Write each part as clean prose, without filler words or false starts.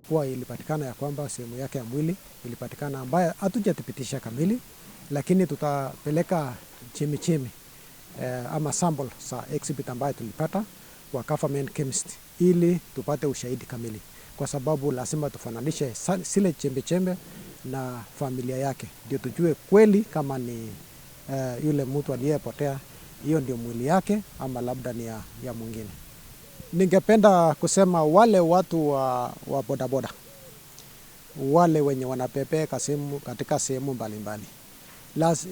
Kuwa ilipatikana ya kwamba sehemu yake ya mwili ilipatikana ambayo hatujathibitisha kamili, lakini tutapeleka chemichemi ama sample za exhibit ambayo tulipata kwa government chemist ili tupate ushahidi kamili, kwa sababu lazima tufananishe zile chembe na familia yake ndio tujue kweli kama ni yule mtu aliyepotea hiyo ndio mwili yake ama labda ni ya mwingine. Ningependa kusema wale watu wa bodaboda, wale wenye wanapepeka katika sehemu mbalimbali,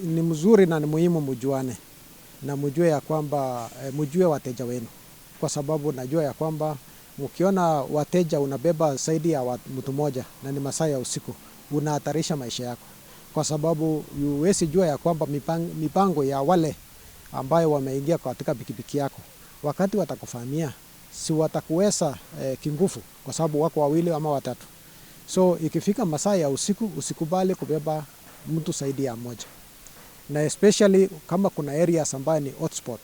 ni mzuri na ni muhimu mjuane na mjue ya kwamba mjue wateja wenu, kwa sababu najua ya kwamba mkiona wateja unabeba zaidi ya mtu mmoja na ni masaa ya usiku, unahatarisha maisha yako, kwa sababu huwezi jua ya kwamba mipango ya wale ambayo wameingia katika pikipiki yako, wakati watakufahamia si watakuweza kinguvu, kwa sababu wako wawili ama watatu. So ikifika masaa ya usiku, usikubali kubeba mtu zaidi ya mmoja, na especially kama kuna areas ambayo ni hotspot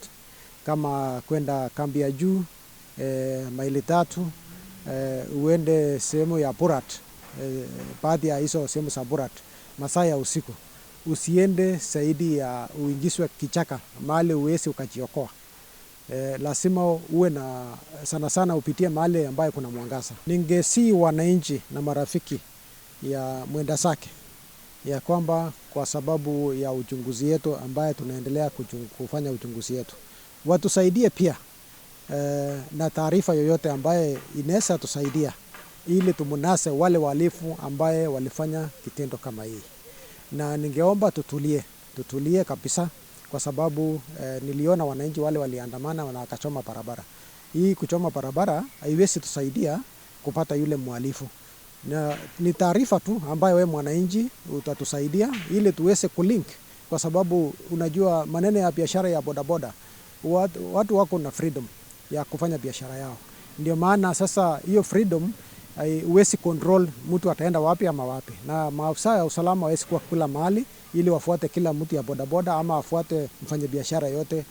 kama kwenda kambi ya juu maili 3, uende sehemu ya Borat, baadhi ya hizo sehemu za Borat masaa ya usiku, usiende zaidi ya uingizwe kichaka mahali uwezi ukajiokoa. Lazima uwe na sana upitie mahali ambayo kuna mwangaza. Ningesi wananchi na marafiki ya mwenda zake ya kwamba kwa sababu ya uchunguzi yetu ambaye tunaendelea kufanya uchunguzi yetu, watusaidie pia na taarifa yoyote ambaye inaweza tusaidia ili tumunase wale walifu ambaye walifanya kitendo kama hii. Na ningeomba tutulie kabisa, kwa sababu niliona wananchi wale waliandamana wakachoma barabara. Hii kuchoma barabara haiwezi tusaidia kupata yule mhalifu. Na ni taarifa tu ambayo wewe mwananchi utatusaidia ili tuweze kulink, kwa sababu unajua maneno ya biashara ya bodaboda, watu wako na freedom ya kufanya biashara yao. Ndio maana sasa hiyo freedom huwezi control mtu ataenda wapi ama wapi, na maafisa ya usalama hawezi kuwa kila mahali ili wafuate kila mtu ya bodaboda ama afuate mfanyabiashara yote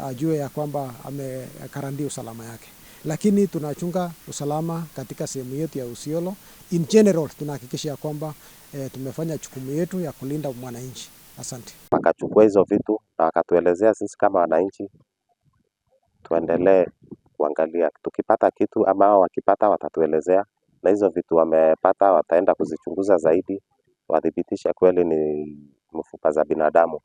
ajue ya kwamba amekarandia usalama yake. Lakini tunachunga usalama katika sehemu yetu ya Isiolo. In general tunahakikisha ya kwamba tumefanya jukumu yetu ya kulinda mwananchi. Asante. Wakachukua hizo vitu na wakatuelezea sisi kama wananchi tuendelee kuangalia, tukipata kitu ama wao wakipata watatuelezea, na hizo vitu wamepata wataenda kuzichunguza zaidi, wathibitisha kweli ni mfupa za binadamu.